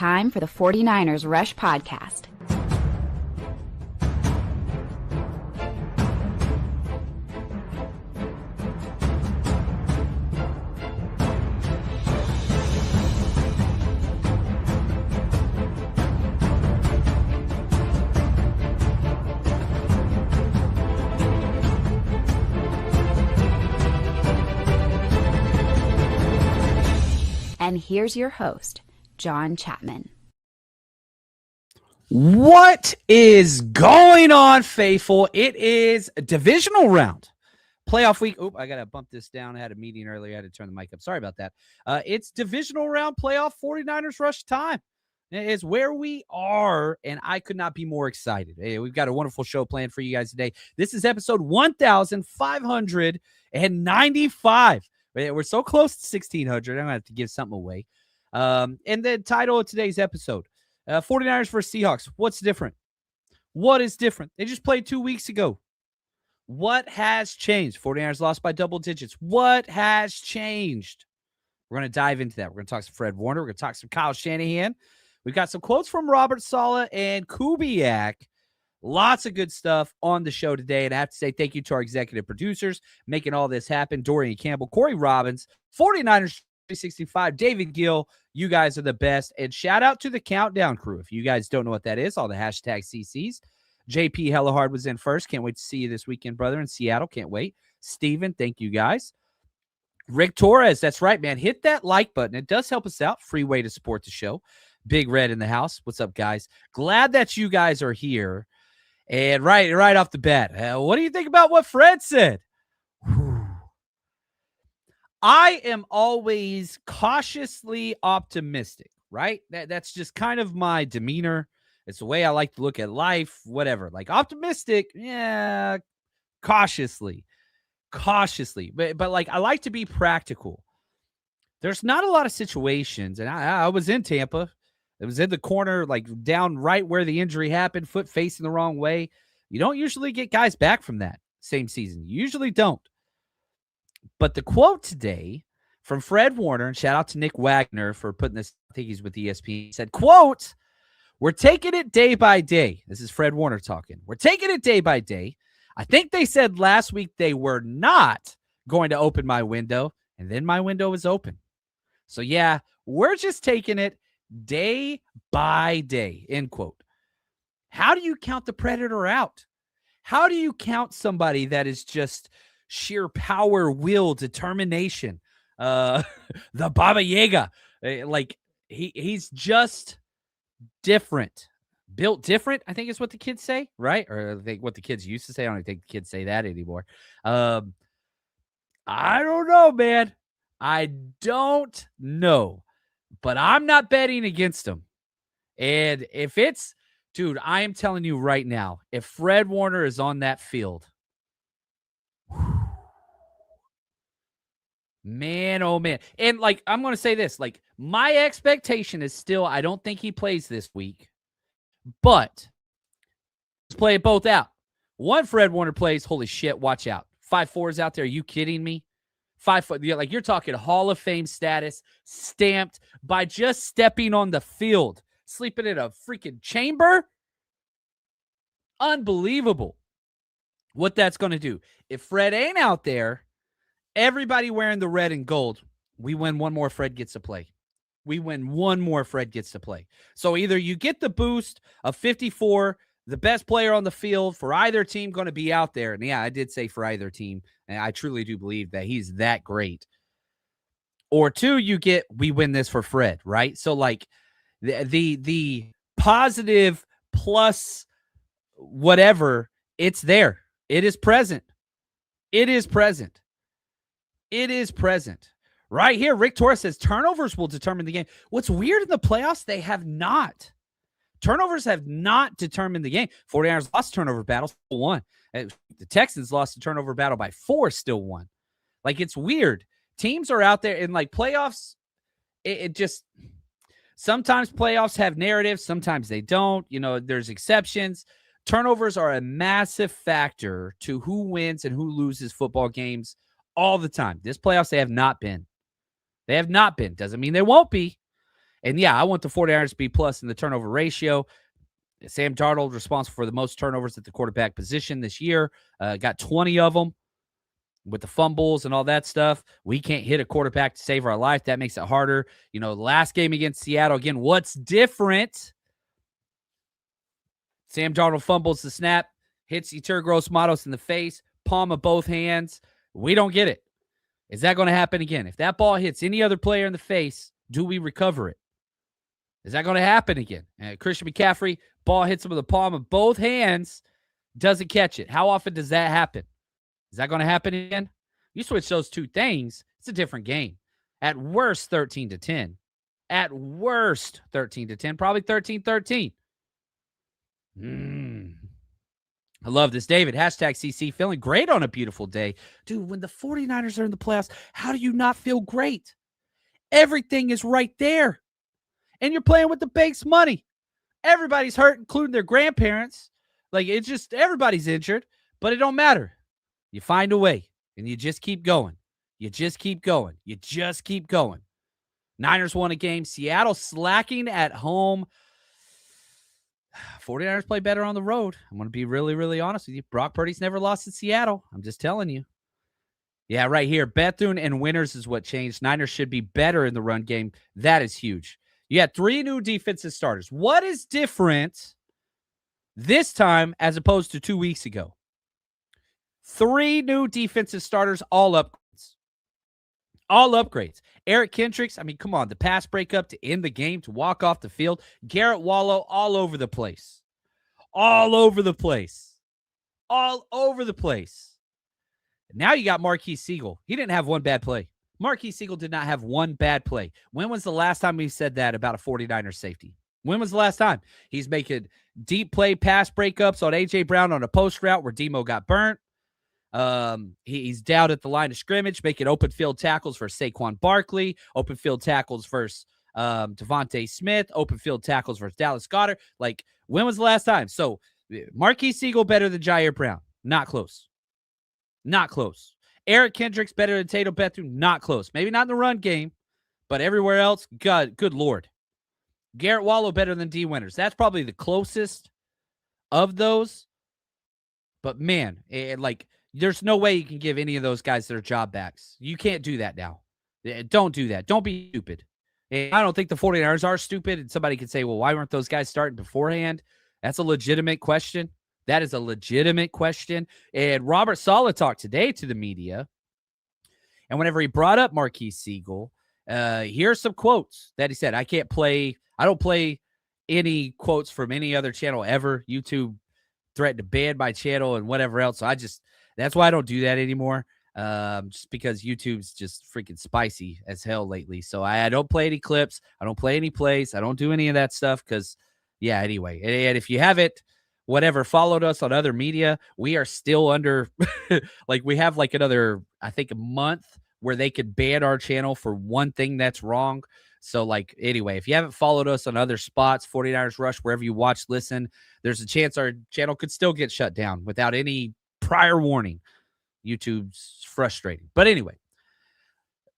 Time for the 49ers Rush Podcast. And here's your host, John Chapman. What is going on, faithful? It is a divisional round. Playoff week. Oh, I got to bump this down. I had a meeting earlier. I had to turn the mic up. Sorry about that. It's divisional round playoff 49ers rush time. It's where we are, and I could not be more excited. Hey, we've got a wonderful show planned for you guys today. This is episode 1595. We're so close to 1,600. I'm going to have to give something away. And the title of today's episode, 49ers versus Seahawks. What's different? What is different? They just played 2 weeks ago. What has changed? 49ers lost by double digits. What has changed? We're going to dive into that. We're going to talk some Fred Warner. We're going to talk some Kyle Shanahan. We've got some quotes from Robert Saleh and Kubiak. Lots of good stuff on the show today. And I have to say thank you to our executive producers making all this happen. Dorian Campbell, Corey Robbins, 49ers 365, David Gill. You guys are the best. And shout out to the Countdown crew. If you guys don't know what that is, all the hashtag CCs. JP Hellahard was in first. Can't wait to see you this weekend, brother, in Seattle. Can't wait. Steven, thank you guys. Rick Torres, that's right, man. Hit that like button. It does help us out. Free way to support the show. Big Red in the house. What's up, guys? Glad that you guys are here. And right off the bat, what do you think about what Fred said? I am always cautiously optimistic, right? That's just kind of my demeanor. It's the way I like to look at life, whatever. Like optimistic, yeah, cautiously. But like I like to be practical. There's not a lot of situations, and I was in Tampa. It was in the corner, like down right where the injury happened, foot facing the wrong way. You don't usually get guys back from that same season. You usually don't. But the quote today from Fred Warner, and shout out to Nick Wagner for putting this, I think he's with ESPN, said, quote, "We're taking it day by day." This is Fred Warner talking. "We're taking it day by day. I think they said last week they were not going to open my window, and then my window was open. So yeah, we're just taking it day by day," end quote. How do you count the predator out? How do you count somebody that is just sheer power, will, determination? The Baba Yaga. Like he's just different. Built different, I think is what the kids say, right? Or I think what the kids used to say. I don't think the kids say that anymore. I don't know, man. I don't know. But I'm not betting against him. And if it's, dude, I am telling you right now, if Fred Warner is on that field, man, oh man. And like, I'm going to say this, like my expectation is still, I don't think he plays this week, but let's play it both out. One Fred Warner plays, holy shit, watch out. 5'4" out there. Are you kidding me? 5 foot, like you're talking Hall of Fame status, stamped by just stepping on the field, sleeping in a freaking chamber. Unbelievable what that's going to do. If Fred ain't out there, everybody wearing the red and gold, we win one more, Fred gets to play. We win one more, Fred gets to play. So either you get the boost of 54, the best player on the field for either team going to be out there. And yeah, I did say for either team. And I truly do believe that he's that great. Or two, you get, we win this for Fred, right? So like the positive plus whatever, it's there. It is present. It is present. It is present. Right here, Rick Torres says turnovers will determine the game. What's weird in the playoffs, they have not. Turnovers have not determined the game. 49ers lost turnover battle, still won. The Texans lost the turnover battle by 4, still won. Like, it's weird. Teams are out there in, like, playoffs. It just – sometimes playoffs have narratives. Sometimes they don't. You know, there's exceptions. Turnovers are a massive factor to who wins and who loses football games all the time. This playoffs, they have not been. They have not been. Doesn't mean they won't be. And yeah, I want the 49ers to be plus in the turnover ratio. Sam Darnold responsible for the most turnovers at the quarterback position this year. Got 20 of them with the fumbles and all that stuff. We can't hit a quarterback to save our life. That makes it harder. You know, the last game against Seattle, again, what's different? Sam Darnold fumbles the snap, hits Yetur Gross-Matos in the face, palm of both hands. We don't get it. Is that going to happen again? If that ball hits any other player in the face, do we recover it? Is that going to happen again? Christian McCaffrey, ball hits him with the palm of both hands, doesn't catch it. How often does that happen? Is that going to happen again? You switch those two things, it's a different game. At worst, 13-10. At worst, 13-10. Probably 13-13. I love this. David, hashtag CC, feeling great on a beautiful day. Dude, when the 49ers are in the playoffs, how do you not feel great? Everything is right there. And you're playing with the bank's money. Everybody's hurt, including their grandparents. Like, it's just, everybody's injured, but it don't matter. You find a way, and you just keep going. You just keep going. You just keep going. Niners won a game. Seattle slacking at home. 49ers play better on the road. I'm going to be really, really honest with you. Brock Purdy's never lost in Seattle. I'm just telling you. Yeah, right here. Bethune and Winters is what changed. Niners should be better in the run game. That is huge. You had 3 new defensive starters. What is different this time as opposed to 2 weeks ago? 3 new defensive starters, all upgrades. All upgrades. Eric Kendricks, I mean, come on. The pass breakup to end the game, to walk off the field. Garrett Wallow, all over the place. All over the place. All over the place. Now you got Marquise Seagull. He didn't have one bad play. Marquise Seagull did not have one bad play. When was the last time we said that about a 49er safety? When was the last time? He's making deep play pass breakups on A.J. Brown on a post route where Demo got burnt. He's down at the line of scrimmage, making open field tackles for Saquon Barkley, open field tackles versus Devontae Smith, open field tackles versus Dallas Goedert. Like, when was the last time? So, Marquise Seagull better than Jair Brown. Not close. Not close. Eric Kendricks better than Tato Bethune. Not close. Maybe not in the run game, but everywhere else, God, good Lord. Garrett Wallow better than D. Winters. That's probably the closest of those. But, man, there's no way you can give any of those guys their job backs. You can't do that now. Don't do that. Don't be stupid. And I don't think the 49ers are stupid. And somebody could say, well, why weren't those guys starting beforehand? That's a legitimate question. That is a legitimate question. And Robert Saleh talked today to the media. And whenever he brought up Marquise Seagull, here's some quotes that he said. I don't play any quotes from any other channel ever. YouTube threatened to ban my channel and whatever else. So that's why I don't do that anymore. Just because YouTube's just freaking spicy as hell lately. So I don't play any clips. I don't play any plays. I don't do any of that stuff because, yeah, anyway. And if you haven't, followed us on other media, we are still under, we have another, I think, a month where they could ban our channel for one thing that's wrong. So, anyway, if you haven't followed us on other spots, 49ers Rush, wherever you watch, listen, there's a chance our channel could still get shut down without any prior warning. YouTube's frustrating. But anyway,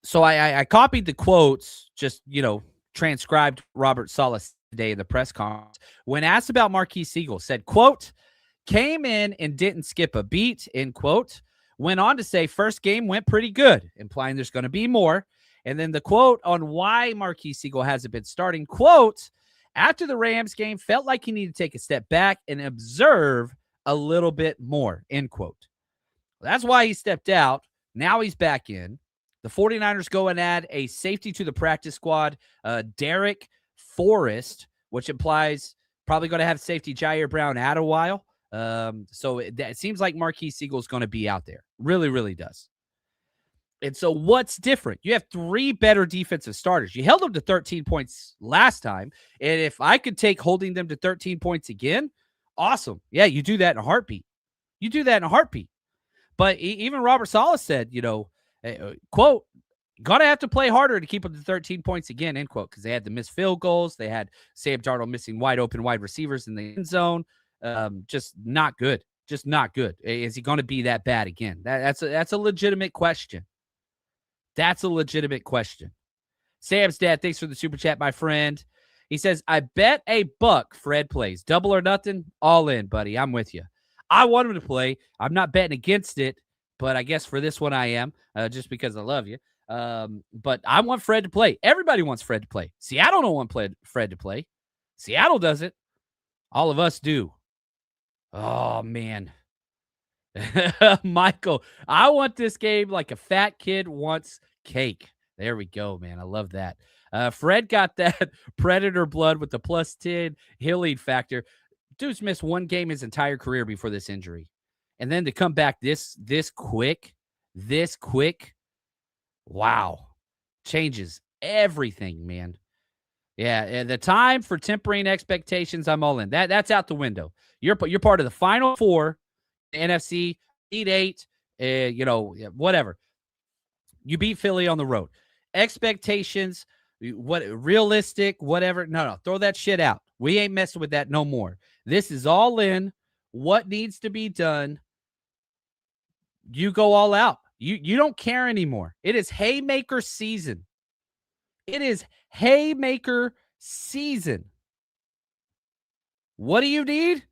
so I copied the quotes, just, transcribed Robert Saleh today in the press conference. When asked about Marquise Seagull, said, quote, came in and didn't skip a beat, end quote. Went on to say, first game went pretty good, implying there's going to be more. And then the quote on why Marquise Seagull hasn't been starting, quote, after the Rams game, felt like he needed to take a step back and observe a little bit more, end quote. That's why he stepped out. Now he's back in. The 49ers go and add a safety to the practice squad, Derek Forrest, which implies probably going to have safety Jair Brown out a while. So it seems like Marquise Seagull is going to be out there. Really, really does. And so what's different? You have 3 better defensive starters. You held them to 13 points last time. And if I could take holding them to 13 points again, awesome. Yeah, you do that in a heartbeat. But even Robert Saleh said, quote, gonna have to play harder to keep them to 13 points again, end quote, because they had the missed field goals. They had Sam Darnold missing wide open wide receivers in the end zone. Just not good. Just not good. Is he going to be that bad again? That's a legitimate question. That's a legitimate question. Sam's dad, thanks for the super chat, my friend. He says, I bet $1 Fred plays. Double or nothing, all in, buddy. I'm with you. I want him to play. I'm not betting against it, but I guess for this one I am, just because I love you. But I want Fred to play. Everybody wants Fred to play. Seattle don't want Fred to play. Seattle doesn't. All of us do. Oh, man. Michael, I want this game like a fat kid wants cake. There we go, man. I love that. Fred got that Predator blood with the +10 healing factor. Dude's missed one game his entire career before this injury. And then to come back this quick, wow. Changes everything, man. Yeah, and the time for tempering expectations, I'm all in. That's out the window. You're part of the Final Four, the NFC, Elite 8, whatever. You beat Philly on the road. Expectations, realistic, whatever. No, throw that shit out. We ain't messing with that no more. This is all in. What needs to be done? You go all out. You don't care anymore. It is haymaker season. It is haymaker season. What do you need?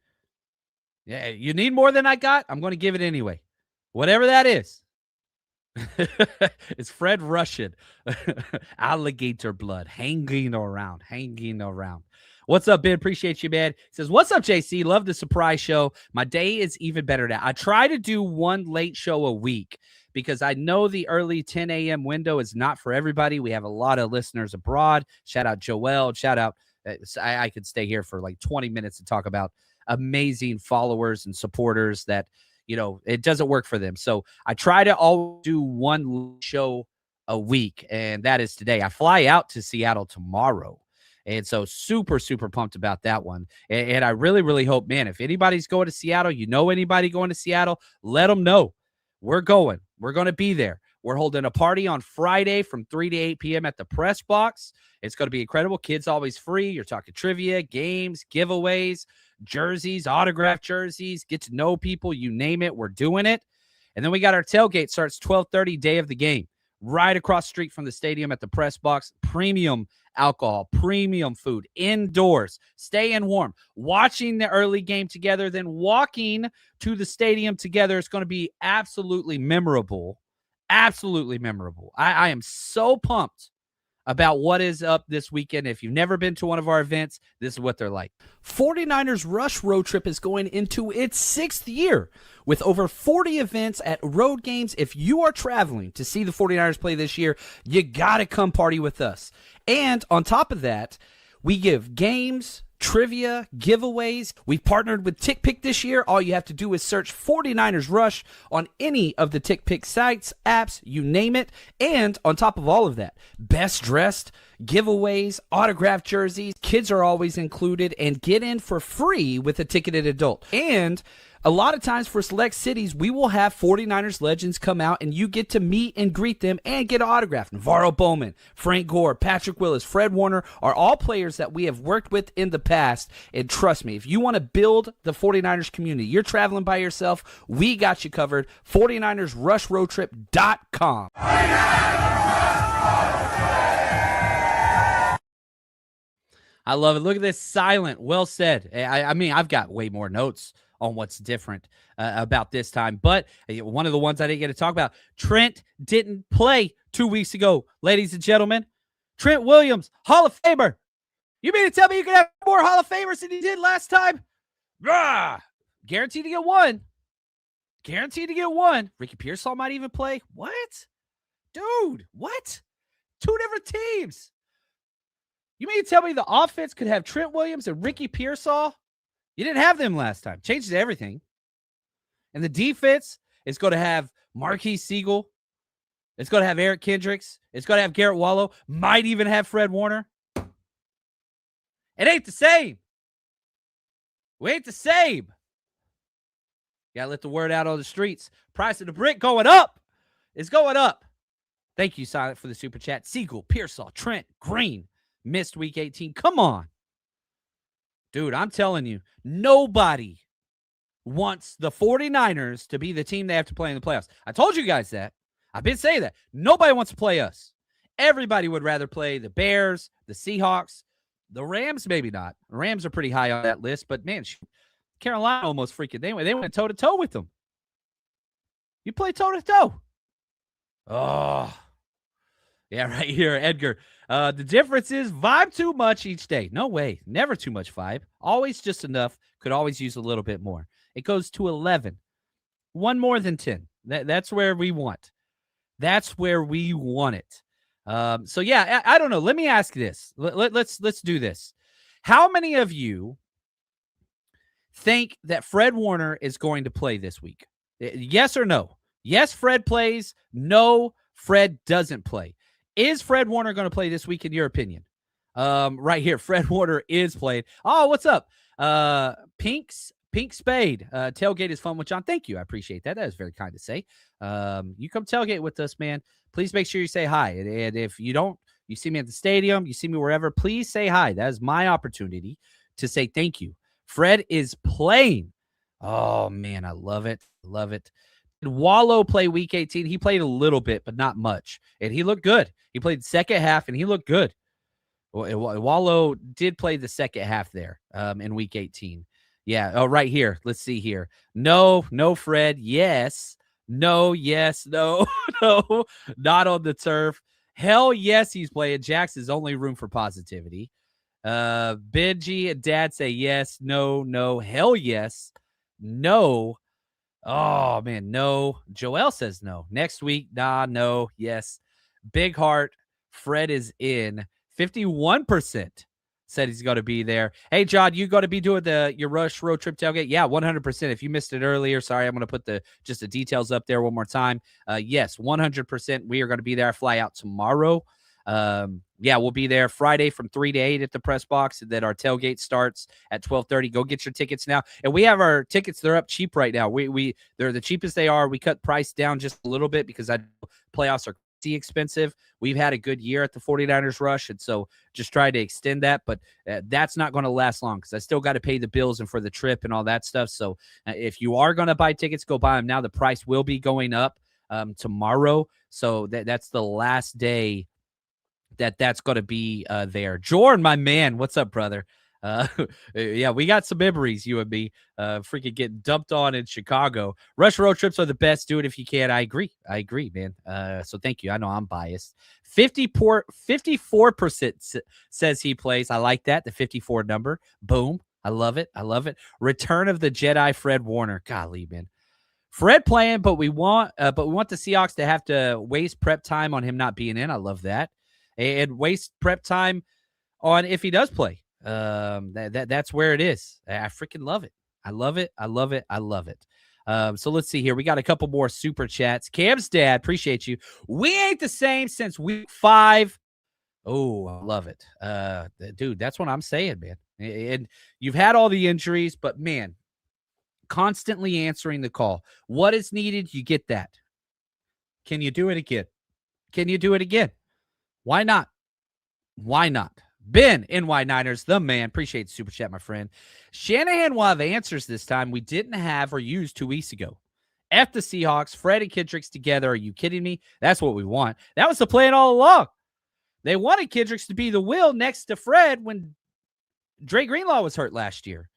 Yeah, you need more than I got? I'm going to give it anyway. Whatever that is. It's Fred Russian. Alligator blood hanging around. What's up, Ben? Appreciate you, man. He says, what's up, JC? Love the surprise show. My day is even better now. I try to do one late show a week because I know the early 10 a.m. window is not for everybody. We have a lot of listeners abroad. Shout out Joel. Shout out. I could stay here for like 20 minutes to talk about amazing followers and supporters that, it doesn't work for them. So I try to always do one show a week, and that is today. I fly out to Seattle tomorrow. And so super, super pumped about that one. And I really, really hope, man, if anybody's going to Seattle, anybody going to Seattle, let them know. We're going. We're going to be there. We're holding a party on Friday from 3 to 8 p.m. at the press box. It's going to be incredible. Kids always free. You're talking trivia, games, giveaways, jerseys, autographed jerseys, get to know people, you name it. We're doing it. And then we got our tailgate starts 12:30 day of the game, right across the street from the stadium at the press box. Premium alcohol, premium food, indoors, staying warm, watching the early game together, then walking to the stadium together. It's going to be absolutely memorable. Absolutely memorable. I am so pumped about what is up this weekend. If you've never been to one of our events, this is what they're like. 49ers Rush Road Trip is going into its 6th year with over 40 events at road games. If you are traveling to see the 49ers play this year, you got to come party with us. And on top of that, we give games, trivia, giveaways. We've partnered with TickPick this year. All you have to do is search 49ers Rush on any of the TickPick sites, apps, you name it. And on top of all of that, best dressed, giveaways, autographed jerseys, kids are always included, and get in for free with a ticketed adult. And a lot of times for select cities, we will have 49ers legends come out and you get to meet and greet them and get an autograph. Navarro Bowman, Frank Gore, Patrick Willis, Fred Warner are all players that we have worked with in the past. And trust me, if you want to build the 49ers community, you're traveling by yourself, we got you covered. 49ersRushRoadTrip.com. I love it. Look at this silent. Well said. I mean, I've got way more notes on what's different about this time. But one of the ones I didn't get to talk about, Trent didn't play 2 weeks ago, ladies and gentlemen. Trent Williams, Hall of Famer. You mean to tell me you can have more Hall of Famers than you did last time? Rah! Guaranteed to get one. Guaranteed to get one. Ricky Pearsall might even play. What? Dude, what? 2 different teams. You mean to tell me the offense could have Trent Williams and Ricky Pearsall? You didn't have them last time. Changes everything. And the defense is going to have Marquise Seagull. It's going to have Eric Kendricks. It's going to have Garrett Wallow. Might even have Fred Warner. It ain't the same. We ain't the same. Got to let the word out on the streets. Price of the brick going up. It's going up. Thank you, Silent, for the super chat. Seagull, Pearsall, Trent, Green. Missed week 18. Come on. Dude, I'm telling you, nobody wants the 49ers to be the team they have to play in the playoffs. I told you guys that. I've been saying that. Nobody wants to play us. Everybody would rather play the Bears, the Seahawks, the Rams, maybe not. The Rams are pretty high on that list, but man, Carolina almost freaking they went toe-to-toe with them. You play toe-to-toe. Oh, yeah, right here, Edgar. The difference is vibe too much each day. No way. Never too much vibe. Always just enough. Could always use a little bit more. It goes to 11. One more than 10. That's where we want. That's where we want it. So, yeah, I don't know. Let me ask this. Let's do this. How many of you think that Fred Warner is going to play this week? Yes or no? Yes, Fred plays. No, Fred doesn't play. Is Fred Warner going to play this week in your opinion? Right here, Fred Warner is played. Oh, what's up? Pink Spade. Tailgate is fun with John. Thank you. I appreciate that. That is very kind to say. You come tailgate with us, man. Please make sure you say hi. And if you don't, you see me at the stadium, you see me wherever, please say hi. That is my opportunity to say thank you. Fred is playing. Oh, man, I love it. Love it. Did Wallow play week 18? He played a little bit, but not much. And he looked good. He played the second half, and he looked good. Wallow did play the second half there in week 18. Yeah. Oh, right here. Let's see here. No, Fred. Yes. No, yes, no, no, not on the turf. Hell yes, he's playing. Jax is only room for positivity. Benji and Dad say yes, no, hell yes, no. Oh, man, no. Joel says no. Next week, nah, no, yes. Big Heart, Fred is in. 51% said he's going to be there. Hey, John, you going to be doing your Rush road trip tailgate? Yeah, 100%. If you missed it earlier, sorry, I'm going to put the details up there one more time. Yes, 100%. We are going to be there. I fly out tomorrow. Yeah, we'll be there Friday from 3 to 8 at the press box. And then our tailgate starts at 12:30. Go get your tickets now. And we have our tickets. They're up cheap right now. They're the cheapest they are. We cut price down just a little bit because playoffs are expensive. We've had a good year at the 49ers Rush, and so just try to extend that, but that's not going to last long because I still got to pay the bills and for the trip and all that stuff. So if you are going to buy tickets, go buy them now. The price will be going up tomorrow, so that's the last day that's going to be there. Jordan, my man, what's up, brother? Yeah, we got some memories, you and me, freaking getting dumped on in Chicago. Rush road trips are the best. Do it if you can. I agree, man. So thank you. I know I'm biased. 54% says he plays. I like that. The 54 number. Boom. I love it. Return of the Jedi, Fred Warner. Golly, man. Fred playing, but we want the Seahawks to have to waste prep time on him not being in. I love that. And waste prep time on if he does play. That's where it is. I freaking love it. I love it. So let's see here. We got a couple more super chats. Cam's dad, appreciate you. We ain't the same since week 5. Oh, I love it. Dude, that's what I'm saying, man. And you've had all the injuries, but man, constantly answering the call. What is needed, you get that. Can you do it again? Why not? Ben, NY Niners, the man. Appreciate the super chat, my friend. Shanahan will have answers this time we didn't have or used 2 weeks ago. F the Seahawks, Fred and Kendricks together. Are you kidding me? That's what we want. That was the plan all along. They wanted Kendricks to be the will next to Fred when Dre Greenlaw was hurt last year.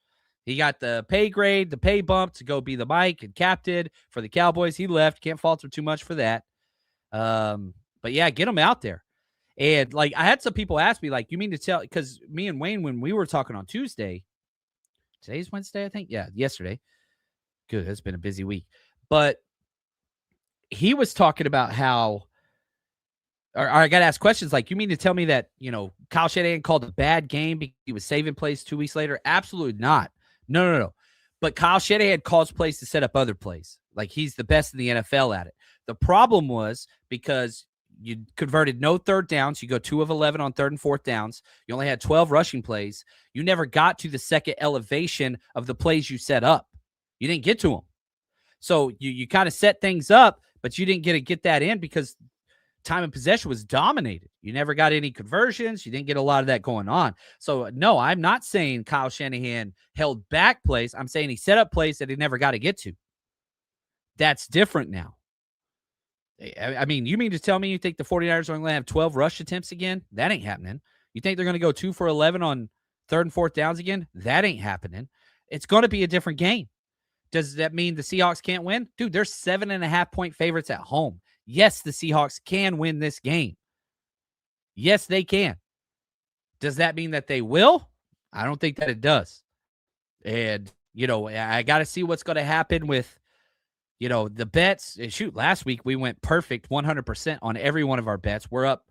He got the pay grade, the pay bump to go be the Mike and captain for the Cowboys. He left. Can't fault him too much for that. But, yeah, get him out there. And, like, I had some people ask me, like, you mean to tell – because me and Wayne, when we were talking on Tuesday – today's Wednesday, I think? Yeah, yesterday. Good, it's been a busy week. But he was talking about how – or I got to ask questions like, you mean to tell me that, Kyle Shanahan called a bad game because he was saving plays 2 weeks later? Absolutely not. No. But Kyle Shanahan calls plays to set up other plays. Like, he's the best in the NFL at it. The problem was because – you converted no third downs. You go 2 of 11 on third and fourth downs. You only had 12 rushing plays. You never got to the second elevation of the plays you set up. You didn't get to them. So you kind of set things up, but you didn't get that in because time of possession was dominated. You never got any conversions. You didn't get a lot of that going on. So, no, I'm not saying Kyle Shanahan held back plays. I'm saying he set up plays that he never got to get to. That's different now. I mean, you mean to tell me you think the 49ers are going to have 12 rush attempts again? That ain't happening. You think they're going to go 2 for 11 on third and fourth downs again? That ain't happening. It's going to be a different game. Does that mean the Seahawks can't win? Dude, they're 7.5-point favorites at home. Yes, the Seahawks can win this game. Yes, they can. Does that mean that they will? I don't think that it does. And, I got to see what's going to happen with, the bets. Shoot, last week we went perfect 100% on every one of our bets. We're up.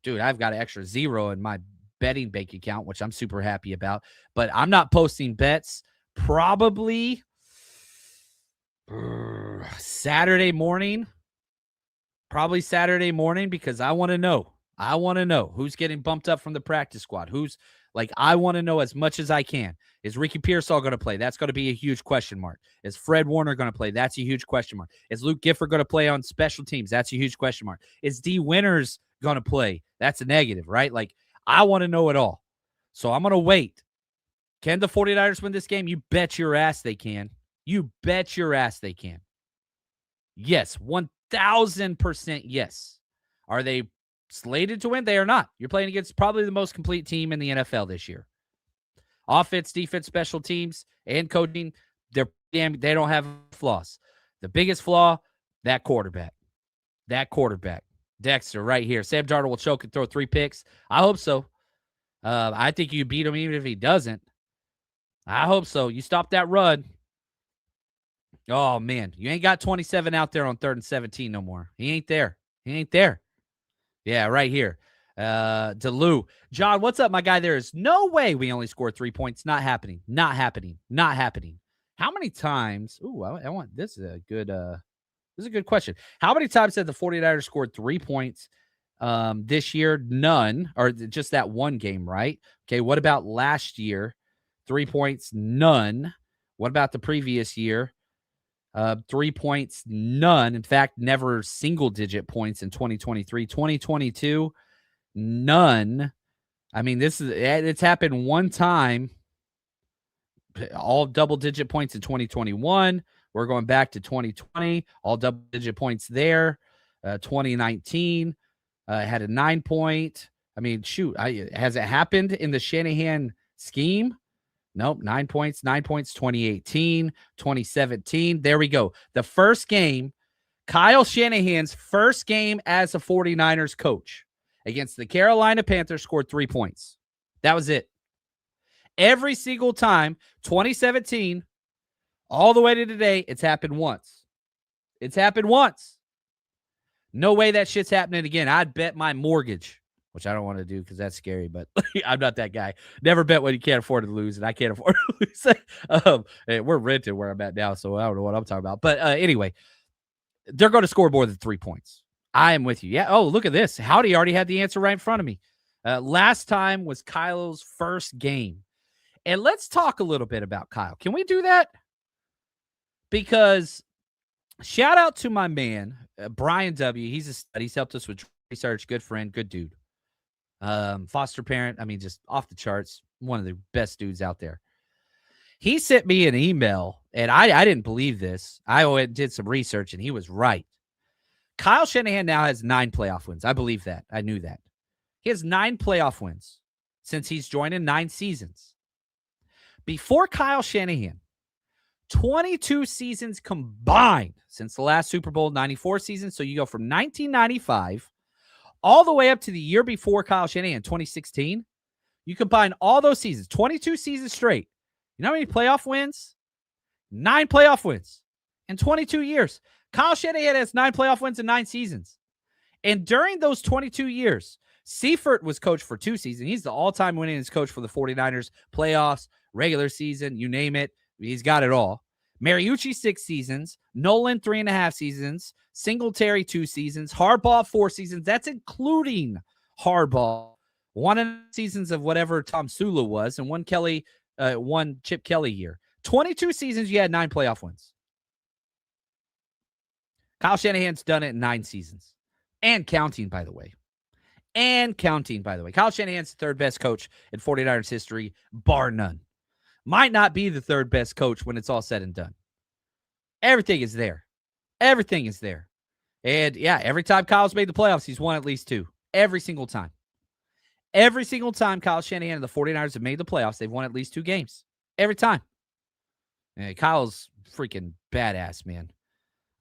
Dude, I've got an extra zero in my betting bank account, which I'm super happy about. But I'm not posting bets probably Saturday morning. Probably Saturday morning, because I want to know. I want to know who's getting bumped up from the practice squad. I want to know as much as I can. Is Ricky Pearsall going to play? That's going to be a huge question mark. Is Fred Warner going to play? That's a huge question mark. Is Luke Gifford going to play on special teams? That's a huge question mark. Is D. Winters going to play? That's a negative, right? I want to know it all. So I'm going to wait. Can the 49ers win this game? You bet your ass they can. You bet your ass they can. Yes, 1,000% yes. Are they slated to win? They are not. You're playing against probably the most complete team in the NFL this year. Offense, defense, special teams, and coaching, they don't have flaws. The biggest flaw, that quarterback. Dexter right here. Sam Darnold will choke and throw 3 picks. I hope so. I think you beat him even if he doesn't. I hope so. You stop that run. Oh, man. You ain't got 27 out there on 3rd and 17 no more. He ain't there. Yeah, right here. DeLu. John, what's up, my guy? There is no way we only scored 3 points. Not happening. How many times? Ooh, I want this is a good question. How many times have the 49ers scored 3 points this year? None, or just that one game, right? Okay, what about last year? 3 points, none. What about the previous year? 3 points, none. In fact, never single-digit points in 2023. 2022, none. I mean, it's happened one time. All double-digit points in 2021. We're going back to 2020. All double-digit points there. 2019 had a 9-point. I mean, shoot, has it happened in the Shanahan scheme? Nope, 9 points, 2018, 2017. There we go. The first game, Kyle Shanahan's first game as a 49ers coach against the Carolina Panthers, scored 3 points. That was it. Every single time, 2017, all the way to today, it's happened once. No way that shit's happening again. I'd bet my mortgage, which I don't want to do because that's scary, but I'm not that guy. Never bet when you can't afford to lose, and I can't afford to lose. Hey, we're rented where I'm at now, so I don't know what I'm talking about. But anyway, they're going to score more than 3 points. I am with you. Yeah. Oh, look at this. Howdy already had the answer right in front of me. Last time was Kyle's first game. And let's talk a little bit about Kyle. Can we do that? Because shout out to my man, Brian W. He's helped us with research. Good friend, good dude. Foster parent. I mean, just off the charts. One of the best dudes out there. He sent me an email, and I didn't believe this. I did some research, and he was right. Kyle Shanahan now has 9 playoff wins. I believe that. I knew that. He has 9 playoff wins since he's joined in 9 seasons. Before Kyle Shanahan, 22 seasons combined since the last Super Bowl 94 season. So you go from 1995 all the way up to the year before Kyle Shanahan, 2016. You combine all those seasons, 22 seasons straight. You know how many playoff wins? 9 playoff wins in 22 years. Kyle Shanahan has 9 playoff wins in 9 seasons. And during those 22 years, Seifert was coach for 2 seasons. He's the all-time winningest coach for the 49ers, playoffs, regular season, you name it. He's got it all. Mariucci 6 seasons, Nolan 3.5 seasons, Singletary 2 seasons, Harbaugh 4 seasons. That's including Harbaugh. 1.5 seasons of whatever Tom Sula was, and one Chip Kelly year. 22 seasons, you had 9 playoff wins. Kyle Shanahan's done it in 9 seasons. And counting, by the way. Kyle Shanahan's the 3rd best coach in 49ers history, bar none. Might not be the 3rd best coach when it's all said and done. Everything is there. And yeah, every time Kyle's made the playoffs, he's won at least 2. Every single time. Every single time Kyle Shanahan and the 49ers have made the playoffs, they've won at least 2 games. Every time. And Kyle's freaking badass, man.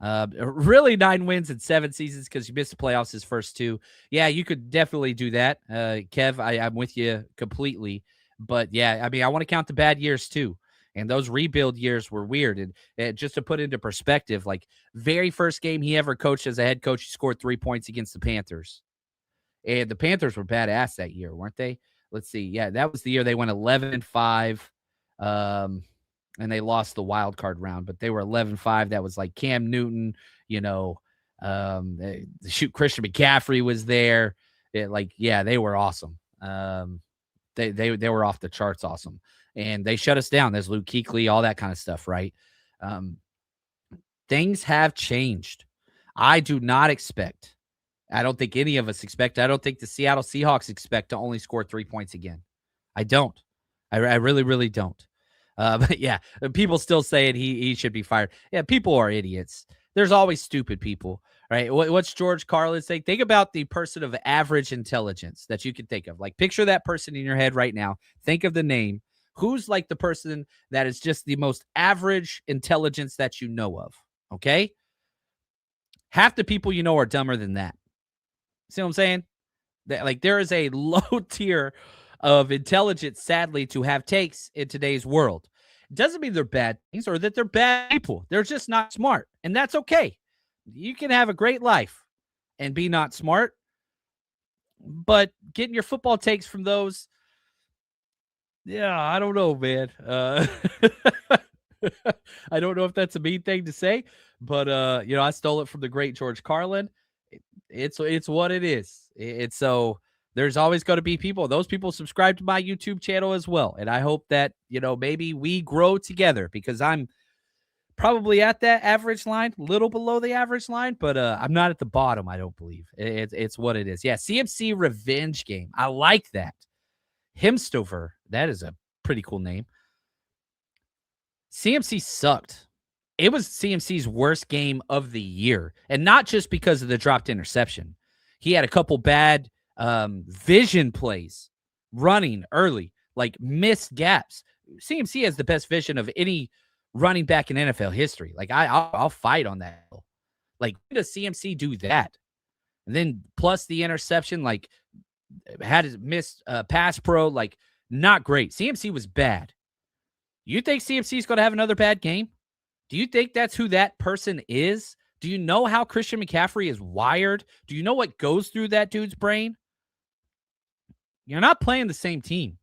Really 9 wins in 7 seasons because you missed the playoffs his first 2. Yeah, you could definitely do that. Kev, I'm with you completely. But yeah, I mean, I want to count the bad years too. And those rebuild years were weird. And just to put into perspective, like very first game he ever coached as a head coach, he scored 3 points against the Panthers. And the Panthers were badass that year, weren't they? Let's see. Yeah, that was the year they went 11-5. And they lost the wild card round, but they were 11-5. That was like Cam Newton, Christian McCaffrey was there. They were awesome. They were off the charts awesome. And they shut us down. There's Luke Kuechly, all that kind of stuff, right? Things have changed. I don't think any of us expect. I don't think the Seattle Seahawks expect to only score 3 points again. I don't. I really, really don't. But yeah, people still saying he should be fired. Yeah, people are idiots. There's always stupid people, right? What's George Carlin say? Think about the person of average intelligence that you can think of. Like, picture that person in your head right now. Think of the name. Who's like the person that is just the most average intelligence that you know of? Okay? Half the people you know are dumber than that. See what I'm saying? There is a low tier of intelligence, sadly, to have takes in today's world. It doesn't mean they're bad things or that they're bad people. They're just not smart, and that's okay. You can have a great life and be not smart, but getting your football takes from those, yeah, I don't know, man. I don't know if that's a mean thing to say, but I stole it from the great George Carlin. It's what it is. It's so there's always going to be people. Those people subscribe to my YouTube channel as well. And I hope that, maybe we grow together because I'm probably at that average line, little below the average line, but I'm not at the bottom, I don't believe. It's what it is. Yeah, CMC revenge game. I like that. Himstover. That is a pretty cool name. CMC sucked. It was CMC's worst game of the year. And not just because of the dropped interception. He had a couple bad vision plays running early, like missed gaps. CMC has the best vision of any running back in NFL history. Like I'll fight on that. Like, when does CMC do that? And then plus the interception, like had his missed pass pro, like not great. CMC was bad. You think CMC is going to have another bad game? Do you think that's who that person is? Do you know how Christian McCaffrey is wired? Do you know what goes through that dude's brain? You're not playing the same team.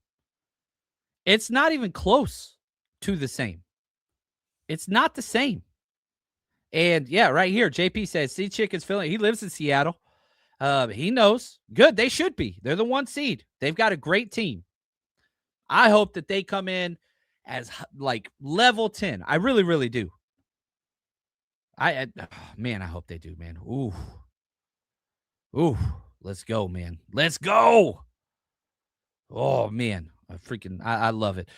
It's not even close to the same. It's not the same. And yeah, right here, JP says, see Chick is feeling. He lives in Seattle. He knows. Good. They should be. They're the 1 seed. They've got a great team. I hope that they come in as like level 10. I really, really do. I hope they do, man. Ooh, let's go, man. Let's go. Oh, man. I love it.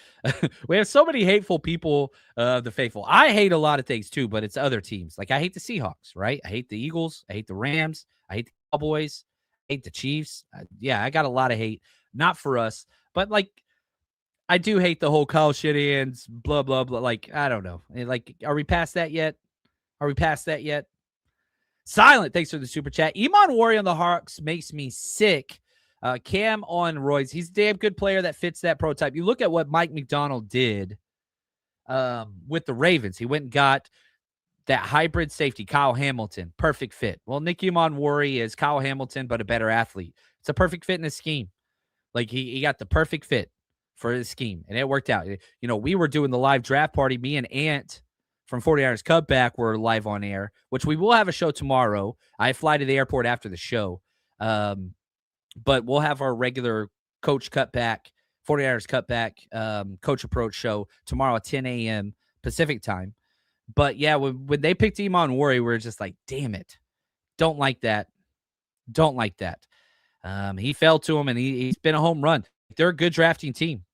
We have so many hateful people, the faithful. I hate a lot of things too, but it's other teams. Like, I hate the Seahawks, right? I hate the Eagles. I hate the Rams. I hate the Cowboys. I hate the Chiefs. I got a lot of hate. Not for us, but like, I do hate the whole Kyle Shanahan's blah, blah, blah. Like, I don't know. Like, are we past that yet? Silent, thanks for the super chat. Iman Wari on the Hawks makes me sick. Cam on roids. He's a damn good player that fits that prototype. You look at what Mike McDonald did with the Ravens. He went and got that hybrid safety, Kyle Hamilton. Perfect fit. Well, Nick Iman Wari is Kyle Hamilton, but a better athlete. It's a perfect fit in his scheme. Like, he got the perfect fit for his scheme, and it worked out. We were doing the live draft party. Me and Ant from 49ers Cutback were live on air, which we will have a show tomorrow. I fly to the airport after the show. But we'll have our regular Coach Cutback, 49ers Cutback, Coach Approach show tomorrow at 10 a.m. Pacific time. But yeah, when they picked Iman Wari, we were just like, damn it. Don't like that. He fell to him, and he's been a home run. They're a good drafting team.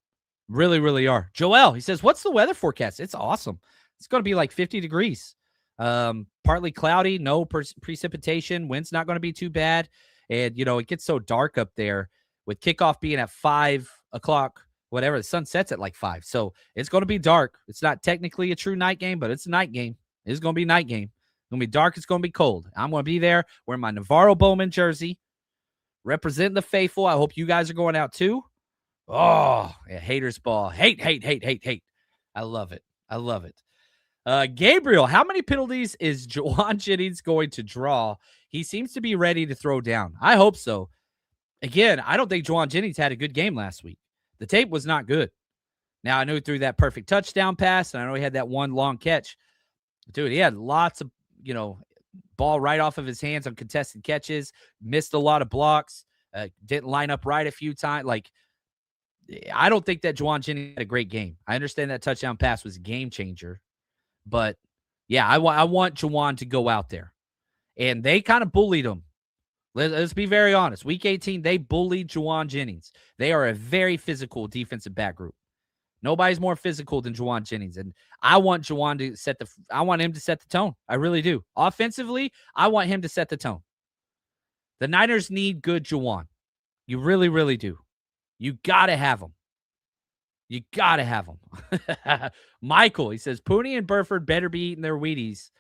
Really, really are. Joel, he says, what's the weather forecast? It's awesome. It's going to be like 50 degrees. Partly cloudy, no precipitation. Wind's not going to be too bad. And, it gets so dark up there with kickoff being at 5 o'clock, whatever. The sun sets at like 5. So it's going to be dark. It's not technically a true night game, but it's a night game. It's going to be a night game. It's going to be dark. It's going to be cold. I'm going to be there wearing my Navarro Bowman jersey, representing the faithful. I hope you guys are going out too. Oh, yeah, haters ball. Hate. I love it. I love it. Gabriel, how many penalties is Jauan Jennings going to draw? He seems to be ready to throw down. I hope so. Again, I don't think Jauan Jennings had a good game last week. The tape was not good. Now, I know he threw that perfect touchdown pass, and I know he had that one long catch. Dude, he had lots of, ball right off of his hands on contested catches, missed a lot of blocks, didn't line up right a few times. Like, I don't think that Jauan Jennings had a great game. I understand that touchdown pass was a game changer. But, yeah, I want Jauan to go out there. And they kind of bullied him. Let's be very honest. Week 18, they bullied Jauan Jennings. They are a very physical defensive back group. Nobody's more physical than Jauan Jennings. And I want Jauan to I want him to set the tone. I really do. Offensively, I want him to set the tone. The Niners need good Jauan. You really, really do. You got to have him. You got to have him. Michael, he says, Purdy and Burford better be eating their Wheaties.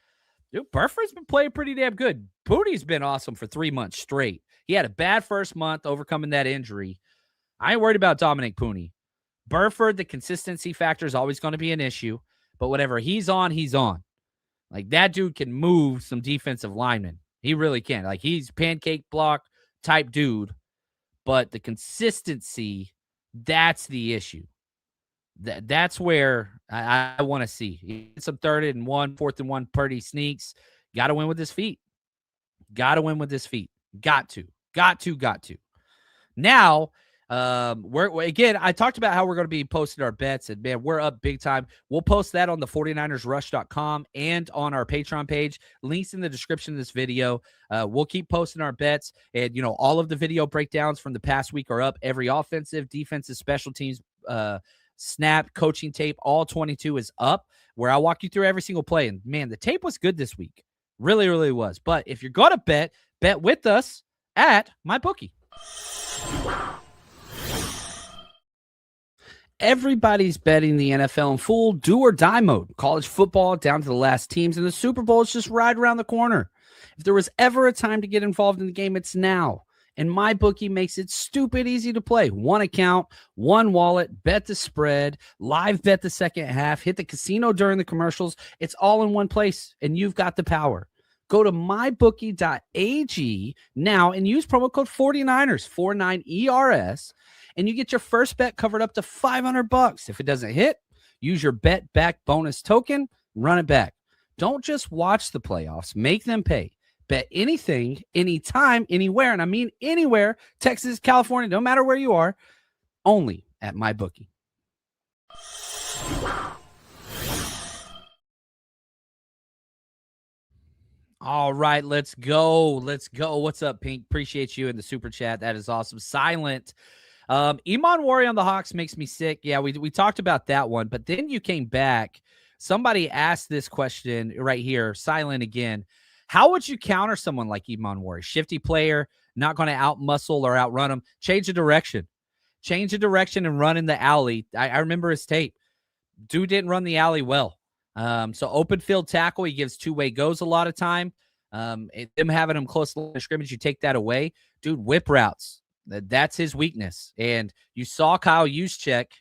Dude, Burford's been playing pretty damn good. Purdy's been awesome for 3 months straight. He had a bad first month overcoming that injury. I ain't worried about Dominic Purdy. Burford, the consistency factor is always going to be an issue, but whatever he's on, he's on. Like, that dude can move some defensive linemen. He really can. Like, he's pancake block type dude, but the consistency, that's the issue. That's where I want to see. Some 3rd and 1, 4th and 1 Purdy sneaks. Got to win with his feet. Got to win with his feet. Got to. Now, again, I talked about how we're going to be posting our bets, and man, we're up big time. We'll post that on the 49ersrush.com and on our Patreon page. Links in the description of this video. We'll keep posting our bets, and all of the video breakdowns from the past week are up. Every offensive, defensive, special teams, snap, coaching tape, all 22 is up, where I walk you through every single play. And man, the tape was good this week. Really, really was. But if you're going to bet with us at MyBookie. Everybody's betting the NFL in full do or die mode. College football down to the last teams, and the Super Bowl is just right around the corner. If there was ever a time to get involved in the game, it's now. And MyBookie makes it stupid easy to play. One account, one wallet, bet the spread, live bet the second half, hit the casino during the commercials. It's all in one place, and you've got the power. Go to mybookie.ag now and use promo code 49ers, 49ERS, and you get your first bet covered up to $500. If it doesn't hit, use your bet back bonus token, run it back. Don't just watch the playoffs, make them pay. Bet anything, anytime, anywhere, and I mean anywhere, Texas, California, no matter where you are, only at MyBookie. All right, let's go. What's up, Pink? Appreciate you in the super chat. That is awesome. Silent. Iman Wari on the Hawks makes me sick. Yeah, we talked about that one, but then you came back. Somebody asked this question right here, Silent again. How would you counter someone like Iman Wari? Shifty player, not going to out-muscle or outrun him. Change the direction. And run in the alley. I remember his tape. Dude didn't run the alley well. So open field tackle, he gives two-way goes a lot of time. Them having him close to the scrimmage, you take that away. Dude, whip routes. That's his weakness. And you saw Kyle Juszczyk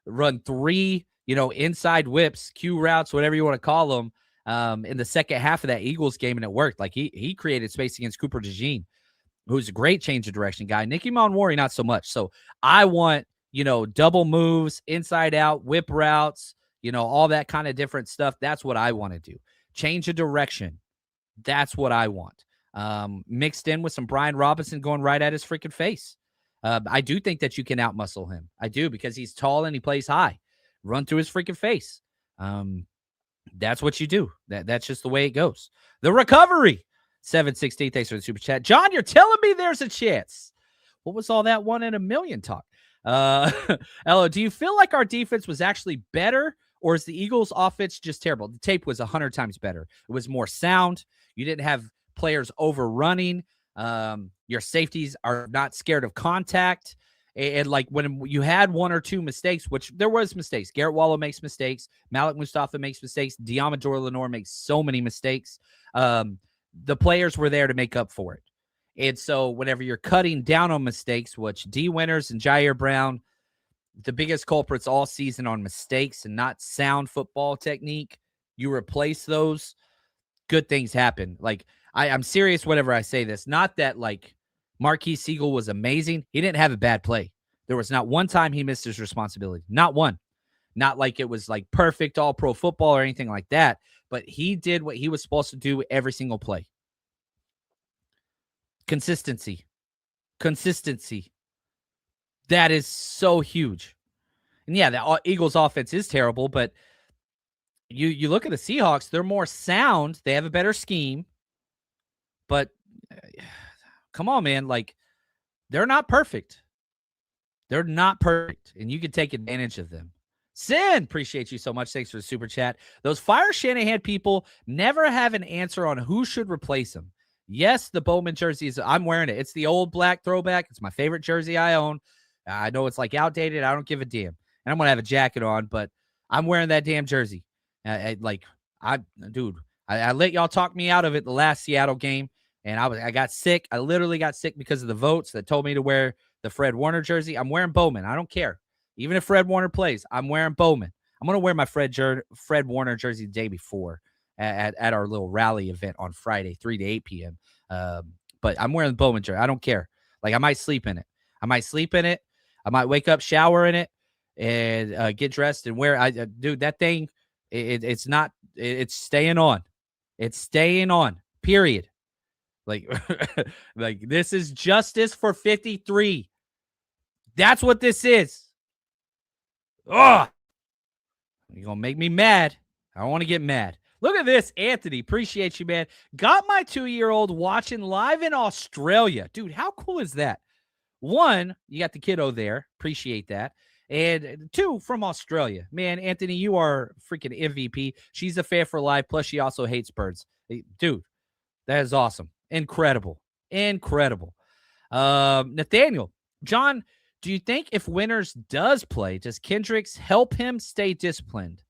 run 3, inside whips, Q routes, whatever you want to call them, in the second half of that Eagles game, and it worked. Like, he created space against Cooper DeJean, who's a great change of direction guy. Nicky Monwari, not so much. So I want, double moves, inside out, whip routes, all that kind of different stuff. That's what I want to do. Change of direction. That's what I want. Mixed in with some Brian Robinson going right at his freaking face. I do think that you can outmuscle him. I do, because he's tall and he plays high. Run through his freaking face. That's what you do. That's just the way it goes. The recovery. 716. Thanks for the super chat. John, you're telling me there's a chance. What was all that 1 in a million talk? Elo, do you feel like our defense was actually better or is the Eagles' offense just terrible? The tape was 100 times better. It was more sound. You didn't have players overrunning. Your safeties are not scared of contact. And like when you had one or two mistakes, which there was mistakes. Garrett Wallow makes mistakes. Malik Mustafa makes mistakes. Diamador Lenore makes so many mistakes. The players were there to make up for it. And so whenever you're cutting down on mistakes, which D. Winters and Jair Brown, the biggest culprits all season on mistakes and not sound football technique, you replace those, good things happen. Like, I'm serious whenever I say this. Not that, like, Marquise Seegull was amazing. He didn't have a bad play. There was not one time he missed his responsibility. Not one. Not like it was, like, perfect all-pro football or anything like that. But he did what he was supposed to do every single play. Consistency. That is so huge. And, yeah, the Eagles' offense is terrible, but you look at the Seahawks, they're more sound. They have a better scheme. But come on, man. Like, they're not perfect. They're not perfect. And you can take advantage of them. Sin, appreciate you so much. Thanks for the super chat. Those Fire Shanahan people never have an answer on who should replace him. Yes, the Bowman jersey I'm wearing it. It's the old black throwback. It's my favorite jersey I own. I know it's like outdated. I don't give a damn. And I'm going to have a jacket on, but I'm wearing that damn jersey. I let y'all talk me out of it the last Seattle game. And I got sick. I literally got sick because of the votes that told me to wear the Fred Warner jersey. I'm wearing Bowman. I don't care. Even if Fred Warner plays, I'm wearing Bowman. I'm going to wear my Fred Warner jersey the day before at our little rally event on Friday, 3 to 8 p.m. But I'm wearing the Bowman jersey. I don't care. Like, I might sleep in it. I might wake up, shower in it, and get dressed and wear. Dude, that thing, it's staying on. It's staying on, period. Like, like, this is justice for 53. That's what this is. Ugh. You're going to make me mad. I don't want to get mad. Look at this, Anthony. Appreciate you, man. Got my 2-year-old watching live in Australia. Dude, how cool is that? 1, you got the kiddo there. Appreciate that. And 2, from Australia. Man, Anthony, you are freaking MVP. She's a fan for life. Plus, she also hates birds. Dude, that is awesome. Incredible. Nathaniel, John, do you think if Winters does play, does Kendricks help him stay disciplined?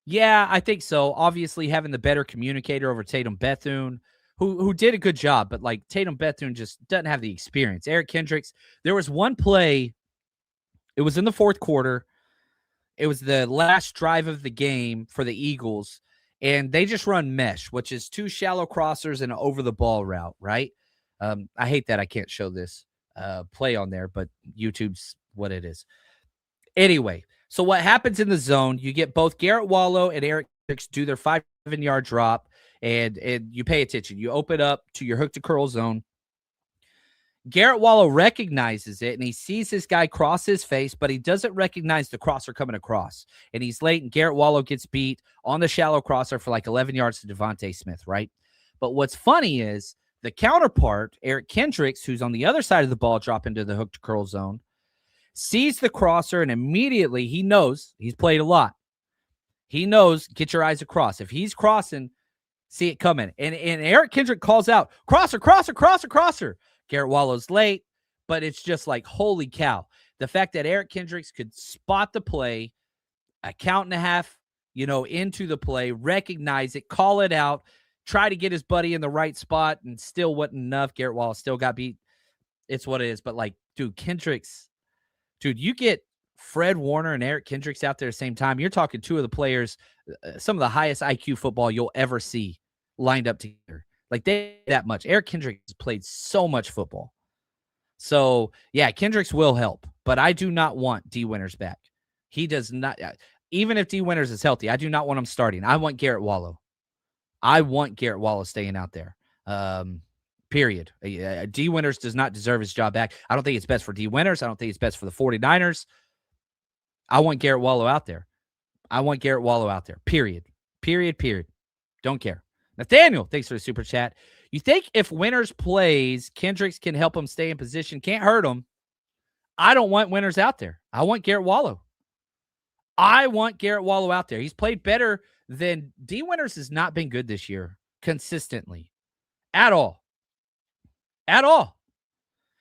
Yeah, I think so. Obviously, having the better communicator over Tatum Bethune, who did a good job, but like Tatum Bethune just doesn't have the experience. Eric Kendricks, there was one play. It was in the fourth quarter. It was the last drive of the game for the Eagles, and they just run mesh, which is 2 shallow crossers and an over-the-ball route, right? I hate that I can't show this play on there, but YouTube's what it is. Anyway, so what happens in the zone, you get both Garrett Wallow and Eric Kendricks do their 5-yard drop, and you pay attention. You open up to your hook to curl zone. Garrett Wallow recognizes it, and he sees this guy cross his face, but he doesn't recognize the crosser coming across. And he's late, and Garrett Wallow gets beat on the shallow crosser for like 11 yards to Devontae Smith, right? But what's funny is the counterpart, Eric Kendricks, who's on the other side of the ball, drop into the hook to curl zone, sees the crosser, and immediately he knows, he's played a lot. He knows, get your eyes across. If he's crossing, see it coming. And Eric Kendrick calls out, crosser. Garrett Wallow's late, but it's just like, holy cow. The fact that Eric Kendricks could spot the play, a count and a half, into the play, recognize it, call it out, try to get his buddy in the right spot, and still wasn't enough. Garrett Wallow still got beat. It's what it is. But like, Kendricks, you get Fred Warner and Eric Kendricks out there at the same time. You're talking 2 of the players, some of the highest IQ football you'll ever see lined up together. Like, they that much. Eric Kendricks played so much football. So, yeah, Kendricks will help. But I do not want D. Winters back. He does not. Even if D. Winters is healthy, I do not want him starting. I want Garrett Wallow. Staying out there. Period. D. Winters does not deserve his job back. I don't think it's best for D. Winters. I don't think it's best for the 49ers. I want Garrett Wallow out there. Period. Don't care. Nathaniel, thanks for the super chat. You think if Winters plays, Kendricks can help him stay in position? Can't hurt him. I don't want Winters out there. I want Garrett Wallow. I want Garrett Wallow out there. He's played better than D. Winters has not been good this year consistently at all. At all.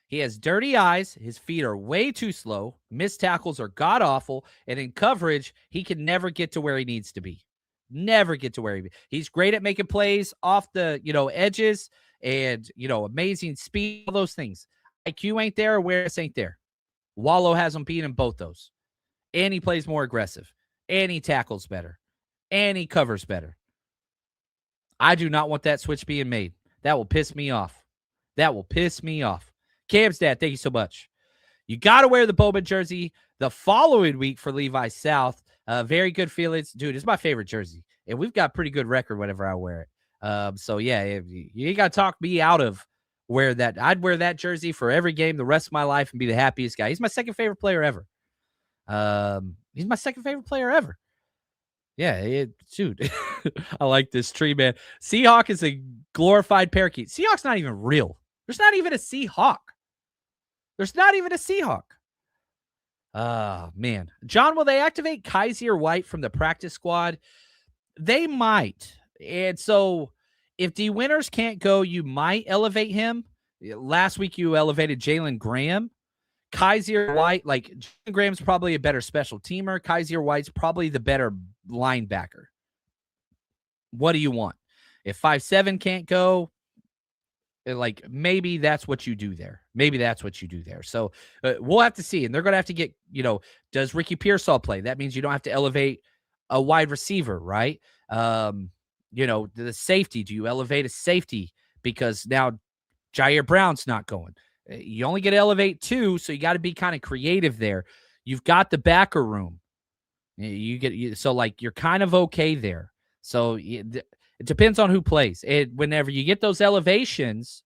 He has dirty eyes. His feet are way too slow. Missed tackles are god awful. And in coverage, he can never get to where he needs to be. Never get to where he's great at making plays off the, edges and, amazing speed, all those things. IQ ain't there. Awareness ain't there. Wallow has him beat in both those. And he plays more aggressive. And he tackles better. And he covers better. I do not want that switch being made. That will piss me off. That will piss me off. Cam's dad, thank you so much. You got to wear the Bowman jersey the following week for Levi South. Very good feelings. Dude, it's my favorite jersey. And we've got pretty good record whenever I wear it. So, yeah, you got to talk me out of wear that. I'd wear that jersey for every game the rest of my life and be the happiest guy. He's my second favorite player ever. He's my second favorite player ever. Yeah, dude. I like this tree, man. Seahawk is a glorified parakeet. Seahawk's not even real. There's not even a Seahawk. There's not even a Seahawk. Man. John, will they activate Kaiser White from the practice squad? They might. And so if D. Winters can't go, you might elevate him. Last week you elevated Jalen Graham. Kaiser White, Jalen Graham's probably a better special teamer. Kaiser White's probably the better linebacker. What do you want? If 5'7" can't go, maybe that's what you do there. So we'll have to see. And they're going to have to get, does Ricky Pearsall play? That means you don't have to elevate a wide receiver, right? The safety. Do you elevate a safety? Because now Jair Brown's not going. You only get to elevate 2, so you got to be kind of creative there. You've got the backer room. You're kind of okay there. So it depends on who plays. Whenever you get those elevations,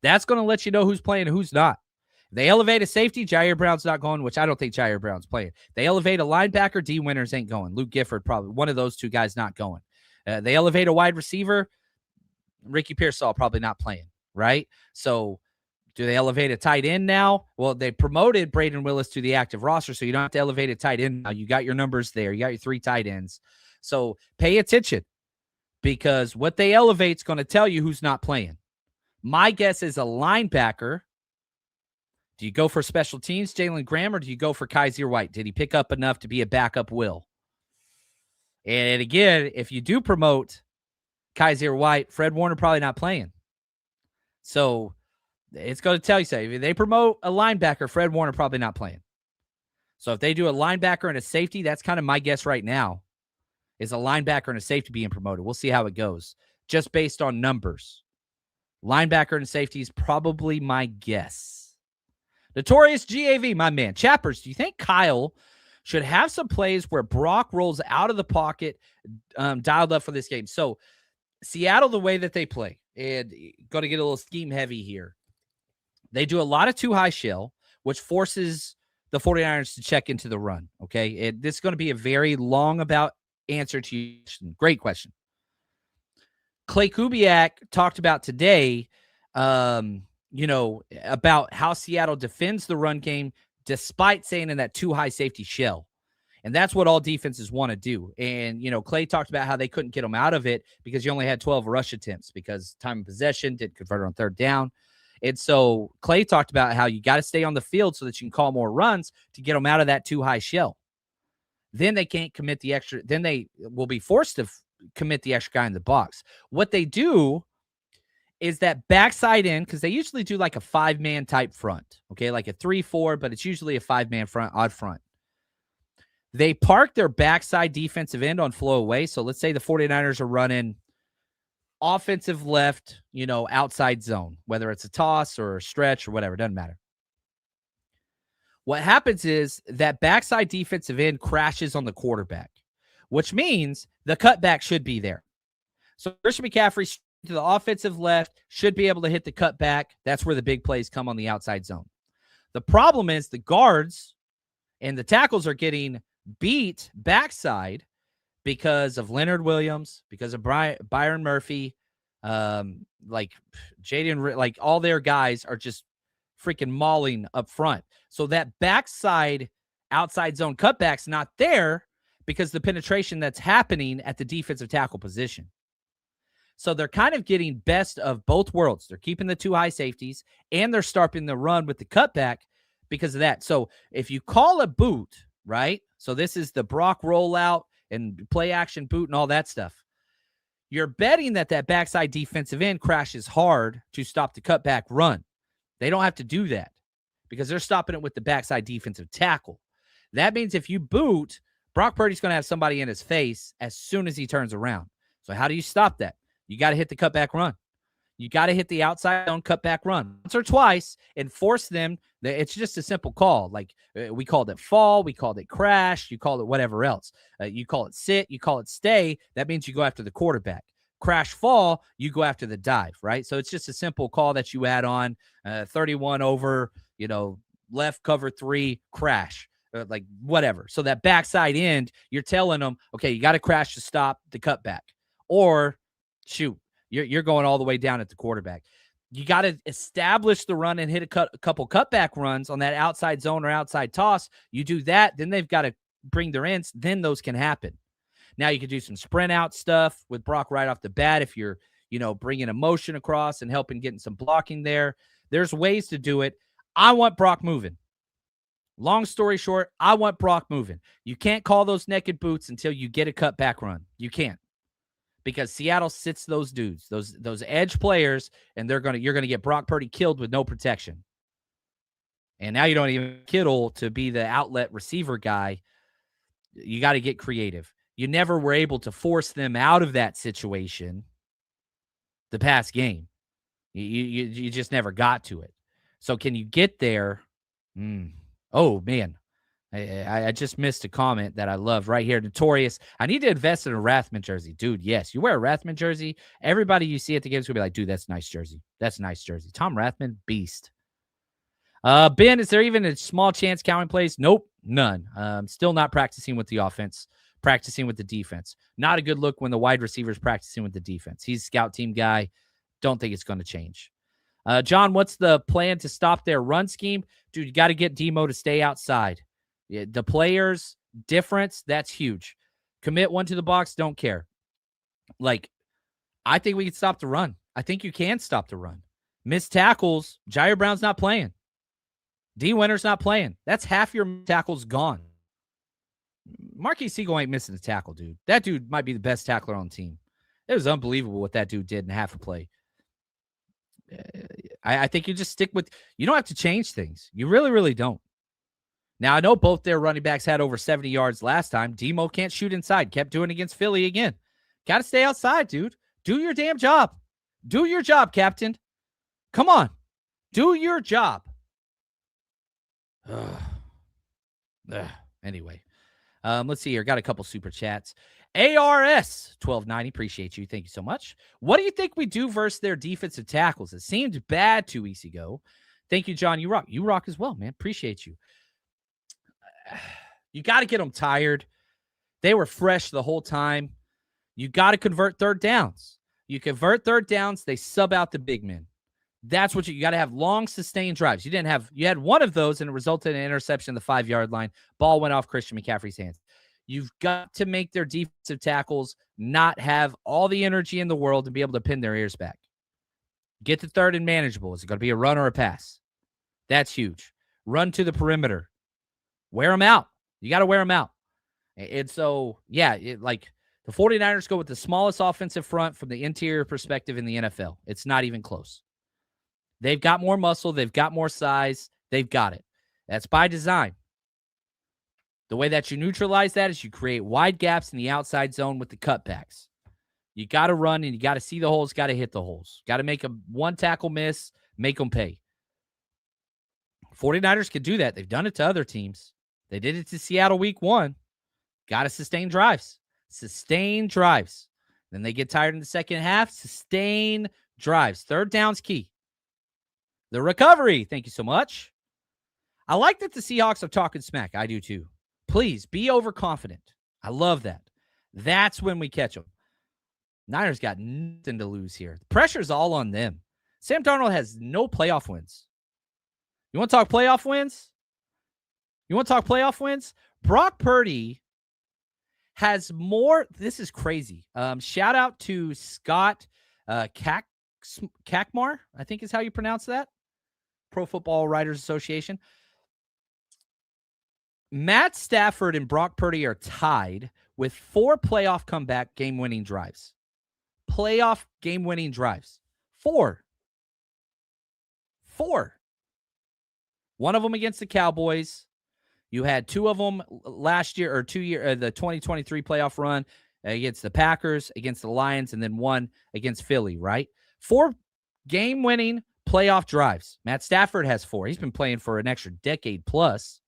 that's going to let you know who's playing and who's not. If they elevate a safety, Jair Brown's not going, which I don't think Jair Brown's playing. They elevate a linebacker, D. Winters ain't going. Luke Gifford, probably one of those two guys not going. They elevate a wide receiver, Ricky Pearsall probably not playing, right? So do they elevate a tight end now? Well, they promoted Braden Willis to the active roster, so you don't have to elevate a tight end now. You got your numbers there. You got your 3 tight ends. So pay attention because what they elevate is going to tell you who's not playing. My guess is a linebacker. Do you go for special teams, Jalen Graham, or do you go for Kaiser White? Did he pick up enough to be a backup Will? And again, if you do promote Kaiser White, Fred Warner probably not playing. So it's going to tell you, if they promote a linebacker, Fred Warner probably not playing. So if they do a linebacker and a safety, that's kind of my guess right now, is a linebacker and a safety being promoted. We'll see how it goes, just based on numbers. Linebacker and safety is probably my guess. Notorious GAV, my man. Chappers, do you think Kyle should have some plays where Brock rolls out of the pocket, dialed up for this game? So Seattle, the way that they play, and going to get a little scheme heavy here. They do a lot of 2-high shell, which forces the 49ers to check into the run, okay? This is going to be a very long about answer to your question. Great question. Clay Kubiak talked about today, about how Seattle defends the run game despite staying in that 2-high safety shell. And that's what all defenses want to do. And, Clay talked about how they couldn't get him out of it because you only had 12 rush attempts because time of possession, didn't convert it on third down. And so Clay talked about how you got to stay on the field so that you can call more runs to get them out of that 2-high shell. Then they can't commit the extra. Then they will be forced to commit the extra guy in the box. What they do is that backside in, because they usually do like a 5-man type front, okay, like a 3-4, but it's usually a 5-man front, odd front. They park their backside defensive end on flow away. So let's say the 49ers are running offensive left, outside zone, whether it's a toss or a stretch or whatever, doesn't matter. What happens is that backside defensive end crashes on the quarterback, which means the cutback should be there. So Christian McCaffrey to the offensive left should be able to hit the cutback. That's where the big plays come on the outside zone. The problem is the guards and the tackles are getting beat backside because of Leonard Williams, because of Byron Murphy, Jaden, all their guys are just freaking mauling up front. So that backside outside zone cutback's not there because the penetration that's happening at the defensive tackle position. So they're kind of getting best of both worlds. They're keeping the two high safeties, and they're starting the run with the cutback because of that. So if you call a boot, right? So this is the Brock rollout and play action boot and all that stuff. You're betting that backside defensive end crashes hard to stop the cutback run. They don't have to do that because they're stopping it with the backside defensive tackle. That means if you boot, Brock Purdy's going to have somebody in his face as soon as he turns around. So how do you stop that? You got to hit the cutback run. You got to hit the outside zone cutback run once or twice and force them. It's just a simple call. Like we called it fall. We called it crash. You call it whatever else. You call it sit. You call it stay. That means you go after the quarterback. Crash fall, you go after the dive, right? So it's just a simple call that you add on 31 over, left cover 3, crash, like whatever. So that backside end, you're telling them, okay, you got to crash to stop the cutback. Or shoot, you're going all the way down at the quarterback. You got to establish the run and hit a couple cutback runs on that outside zone or outside toss. You do that, then they've got to bring their ends. Then those can happen. Now you can do some sprint out stuff with Brock right off the bat if you're, bringing a motion across and helping getting some blocking there. There's ways to do it. I want Brock moving. Long story short, I want Brock moving. You can't call those naked boots until you get a cutback run. You can't. Because Seattle sits those dudes, those edge players, and you're gonna get Brock Purdy killed with no protection. And now you don't even Kittle to be the outlet receiver guy. You got to get creative. You never were able to force them out of that situation the past game. You just never got to it. So can you get there? Oh, man. I just missed a comment that I love right here. Notorious. I need to invest in a Rathman jersey. Dude, yes. You wear a Rathman jersey, everybody you see at the games will be like, dude, that's a nice jersey. That's a nice jersey. Tom Rathman, beast. Ben, is there even a small chance Cowan plays? Nope, none. Still not practicing with the offense, practicing with the defense. Not a good look when the wide receiver's practicing with the defense. He's a scout team guy. Don't think it's going to change. John, what's the plan to stop their run scheme? Dude, you got to get Demo to stay outside. Yeah, the players difference, that's huge. Commit one to the box, don't care. Like, I think we can stop the run. I think you can stop the run. Missed tackles, Jair Brown's not playing. D. Winter's not playing. That's half your tackles gone. Marquis Seagull ain't missing a tackle, dude. That dude might be the best tackler on the team. It was unbelievable what that dude did in half a play. I think you just stick with – you don't have to change things. You really, really don't. Now, I know both their running backs had over 70 yards last time. Demo can't shoot inside. Kept doing it against Philly again. Got to stay outside, dude. Do your damn job. Do your job, Captain. Come on. Do your job. Anyway, let's see here. Got a couple super chats. ARS 1290. Appreciate you. Thank you so much. What do you think we do versus their defensive tackles? It seemed bad 2 weeks ago. Thank you, John. You rock. You rock as well, man. Appreciate you. You got to get them tired. They were fresh the whole time. You got to convert third downs. You convert third downs, they sub out the big men. That's what you got to have long, sustained drives. You had one of those, and it resulted in an interception in the 5-yard line. Ball went off Christian McCaffrey's hands. You've got to make their defensive tackles not have all the energy in the world to be able to pin their ears back. Get the third and manageable. Is it going to be a run or a pass? That's huge. Run to the perimeter. Wear them out. You got to wear them out. And so, yeah, like the 49ers go with the smallest offensive front from the interior perspective in the NFL. It's not even close. They've got more muscle. They've got more size. They've got it. That's by design. The way that you neutralize that is you create wide gaps in the outside zone with the cutbacks. You got to run and you got to see the holes, got to hit the holes. Got to make a one tackle miss, make them pay. 49ers can do that. They've done it to other teams. They did it to Seattle week 1. Got to sustain drives. Sustain drives. Then they get tired in the second half. Sustain drives. Third down's key. The recovery. Thank you so much. I like that the Seahawks are talking smack. I do too. Please be overconfident. I love that. That's when we catch them. Niners got nothing to lose here. The pressure's all on them. Sam Darnold has no playoff wins. You want to talk playoff wins? You want to talk playoff wins? Brock Purdy has more. This is crazy. Shout out to Scott Kakmar, I think is how you pronounce that. Pro Football Writers Association. Matt Stafford and Brock Purdy are tied with 4 playoff comeback game-winning drives. Playoff game-winning drives. 4. One of them against the Cowboys. You had 2 of them last year or 2 year the 2023 playoff run against the Packers, against the Lions, and then 1 against Philly, right? 4 game-winning playoff drives. Matt Stafford has 4. He's been playing for an extra decade plus.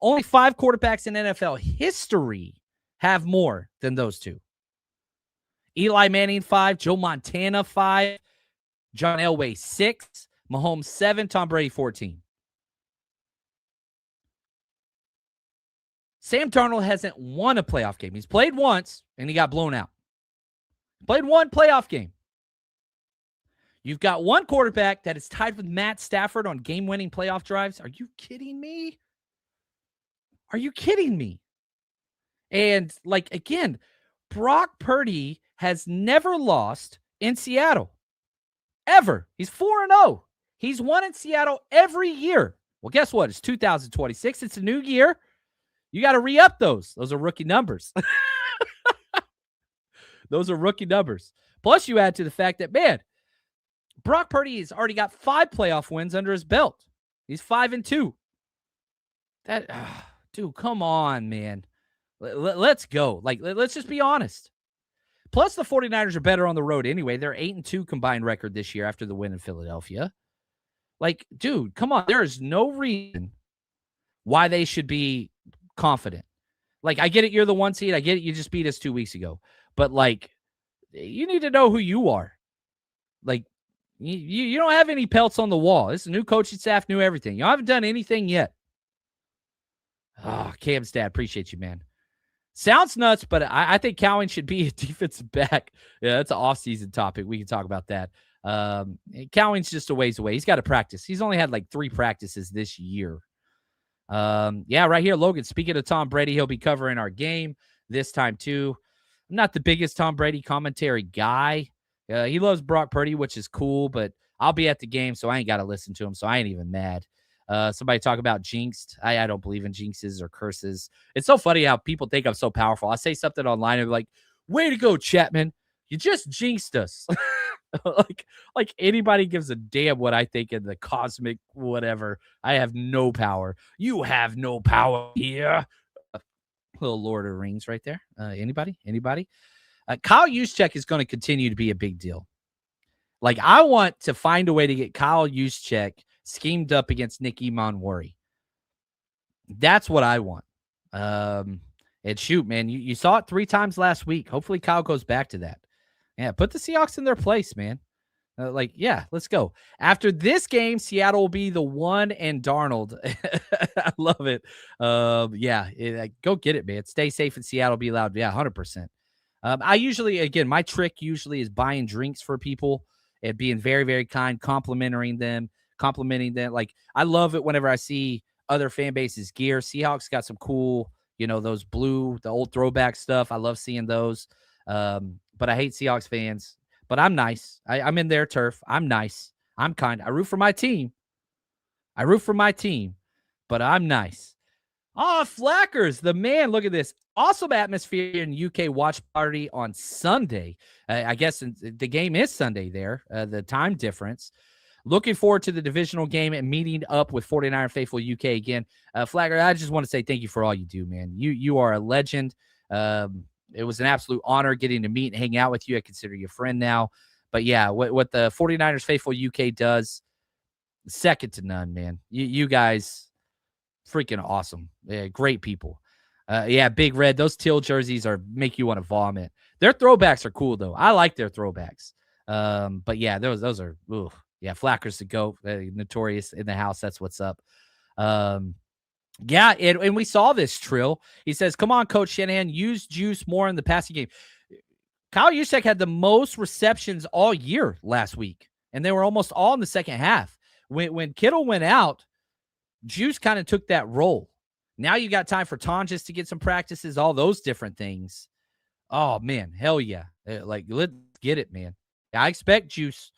Only 5 quarterbacks in NFL history have more than those 2. Eli Manning 5, Joe Montana 5, John Elway 6, Mahomes 7, Tom Brady 14. Sam Darnold hasn't won a playoff game. He's played once, and he got blown out. Played 1 playoff game. You've got 1 quarterback that is tied with Matt Stafford on game-winning playoff drives. Are you kidding me? Are you kidding me? And, again, Brock Purdy has never lost in Seattle. Ever. He's 4-0. He's won in Seattle every year. Well, guess what? It's 2026. It's a new year. You got to re-up those. Those are rookie numbers. Those are rookie numbers. Plus, you add to the fact that, man, Brock Purdy has already got 5 playoff wins under his belt. He's 5-2. Dude, come on, man. Let's go. Let's just be honest. Plus, the 49ers are better on the road anyway. They're 8-2 combined record this year after the win in Philadelphia. Dude, come on. There is no reason why they should be confident. I get it. You're the 1 seed. I get it. You just beat us 2 weeks ago. But, you need to know who you are. You don't have any pelts on the wall. This is a new coaching staff, new everything. You haven't done anything yet. Cam's dad, appreciate you, man. Sounds nuts, but I think Cowan should be a defensive back. Yeah, that's an off-season topic. We can talk about that. Cowan's just a ways away. He's got to practice. He's only had 3 practices this year. Right here, Logan. Speaking of Tom Brady, he'll be covering our game this time too. I'm not the biggest Tom Brady commentary guy. He loves Brock Purdy, which is cool, but I'll be at the game, so I ain't got to listen to him, so I ain't even mad. Somebody talk about jinxed. I don't believe in jinxes or curses. It's so funny how people think I'm so powerful. I say something online and be like, way to go, Chapman. You just jinxed us. like anybody gives a damn what I think in the cosmic whatever. I have no power. You have no power here. Little Lord of the Rings right there. Anybody? Kyle Juszczyk is going to continue to be a big deal. I want to find a way to get Kyle Juszczyk schemed up against Nick Imanwari. That's what I want. And shoot, man, you saw it 3 times last week. Hopefully Kyle goes back to that. Yeah, put the Seahawks in their place, man. Let's go. After this game, Seattle will be the 1 and Darnold. I love it. Go get it, man. Stay safe in Seattle. Be loud. Yeah, 100%. I usually, again, my trick usually is buying drinks for people and being very, very kind, complimenting them. I love it whenever I see other fan bases gear. Seahawks got some cool, those blue, the old throwback stuff. I love seeing those. But I hate Seahawks fans. But I'm nice. I'm in their turf. I'm nice. I'm kind. I root for my team. But I'm nice. Flackers, the man. Look at this. Awesome atmosphere in UK watch party on Sunday. I guess the game is Sunday there. The time difference. Looking forward to the divisional game and meeting up with 49er Faithful UK again. Flagger, I just want to say thank you for all you do, man. You are a legend. It was an absolute honor getting to meet and hang out with you. I consider you a friend now. But yeah, what the 49ers Faithful UK does, second to none, man. You guys, freaking awesome. Yeah, great people. Big Red, those teal jerseys make you want to vomit. Their throwbacks are cool, though. I like their throwbacks. But yeah, those are, Flackers to go. Notorious in the house. That's what's up. And we saw this, Trill. He says, come on, Coach Shanahan, use Juice more in the passing game. Kyle Juszczyk had the most receptions all year last week, and they were almost all in the second half. When Kittle went out, Juice kind of took that role. Now you got time for Tonjes to get some practices, all those different things. Oh, man, hell yeah. Like, let's get it, man. I expect Juice.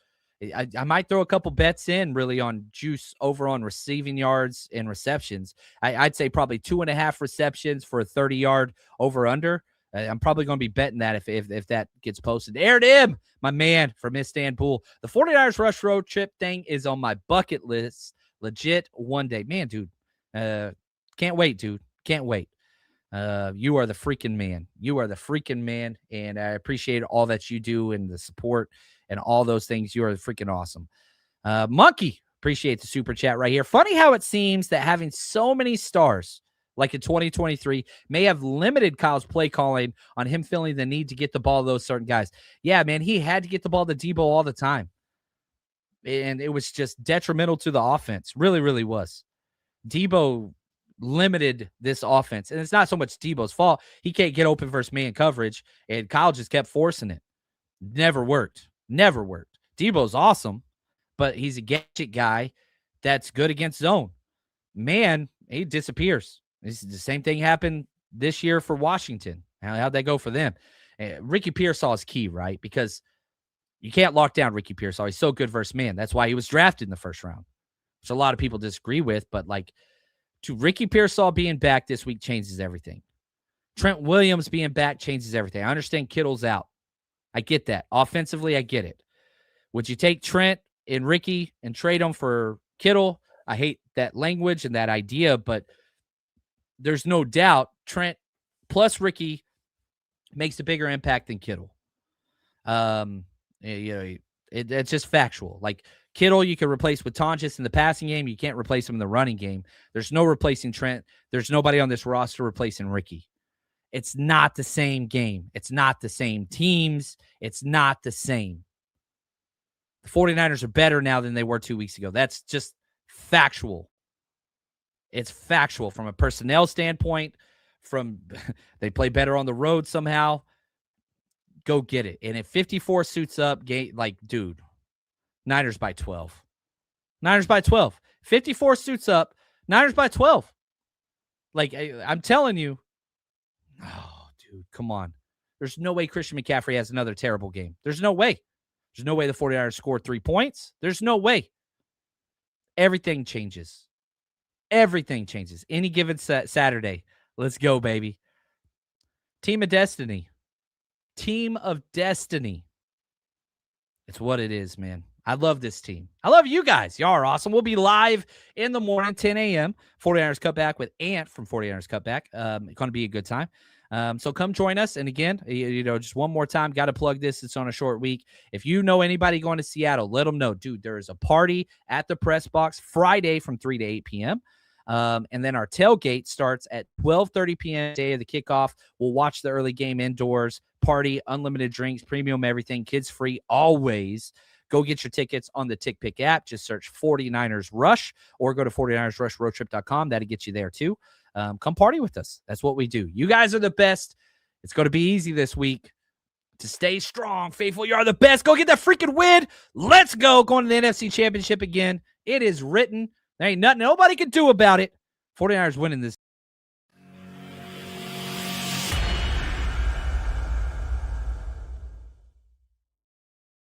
I might throw a couple bets in really on Juice over on receiving yards and receptions. I'd say probably 2.5 receptions for a 30-yard over-under. I'm probably going to be betting that if that gets posted. Aired him, my man from Istanbul. The 49ers Rush road trip thing is on my bucket list. Legit one day. Man, dude, can't wait, dude. Can't wait. You are the freaking man. You are the freaking man, and I appreciate all that you do and the support and all those things. You are freaking awesome. Monkey, appreciate the super chat right here. Funny how it seems that having so many stars, like in 2023, may have limited Kyle's play calling on him feeling the need to get the ball to those certain guys. Yeah, man, he had to get the ball to Debo all the time, and it was just detrimental to the offense. Really, really was. Debo limited this offense, and it's not so much Debo's fault. He can't get open versus man coverage, and Kyle just kept forcing it. Never worked. Debo's awesome, but he's a gadget guy that's good against zone. Man, he disappears. The same thing happened this year for Washington. How'd that go for them? Ricky Pearsall is key, right? Because you can't lock down Ricky Pearsall. He's so good versus man. That's why he was drafted in the first round, which a lot of people disagree with, but like, to Ricky Pearsall being back this week changes everything. Trent Williams being back changes everything. I understand Kittle's out. I get that. Offensively, I get it. Would you take Trent and Ricky and trade them for Kittle? I hate that language and that idea, but there's no doubt Trent plus Ricky makes a bigger impact than Kittle. It's just factual. Like, Kittle, you can replace with Tonjes in the passing game. You can't replace him in the running game. There's no replacing Trent. There's nobody on this roster replacing Ricky. It's not the same game. It's not the same teams. It's not the same. The 49ers are better now than they were 2 weeks ago. That's just factual. It's factual from a personnel standpoint. They play better on the road somehow. Go get it. And if 54 suits up, dude, Niners by 12. 54 suits up. Niners by 12. Like, I'm telling you. Oh, dude, come on. There's no way Christian McCaffrey has another terrible game. There's no way. There's no way the 49ers scored 3 points. There's no way. Everything changes. Everything changes. Any given Saturday. Let's go, baby. Team of Destiny. Team of Destiny. It's what it is, man. I love this team. I love you guys. Y'all are awesome. We'll be live in the morning, 10 a.m. 49ers Cutback with Ant from 49ers Cutback. It's going to be a good time. So come join us. And again, just one more time, got to plug this. It's on a short week. If you know anybody going to Seattle, let them know. Dude, there is a party at the press box Friday from 3 to 8 p.m. And then our tailgate starts at 12:30 p.m. day of the kickoff. We'll watch the early game indoors, party, unlimited drinks, premium everything, kids free always. Go get your tickets on the TickPick app. Just search 49ers Rush or go to 49ersRushRoadTrip.com. That'll get you there too. Come party with us. That's what we do. You guys are the best. It's going to be easy this week to stay strong. Faithful, you are the best. Go get that freaking win. Let's go. Going to the NFC Championship again. It is written. There ain't nothing nobody can do about it. 49ers winning this.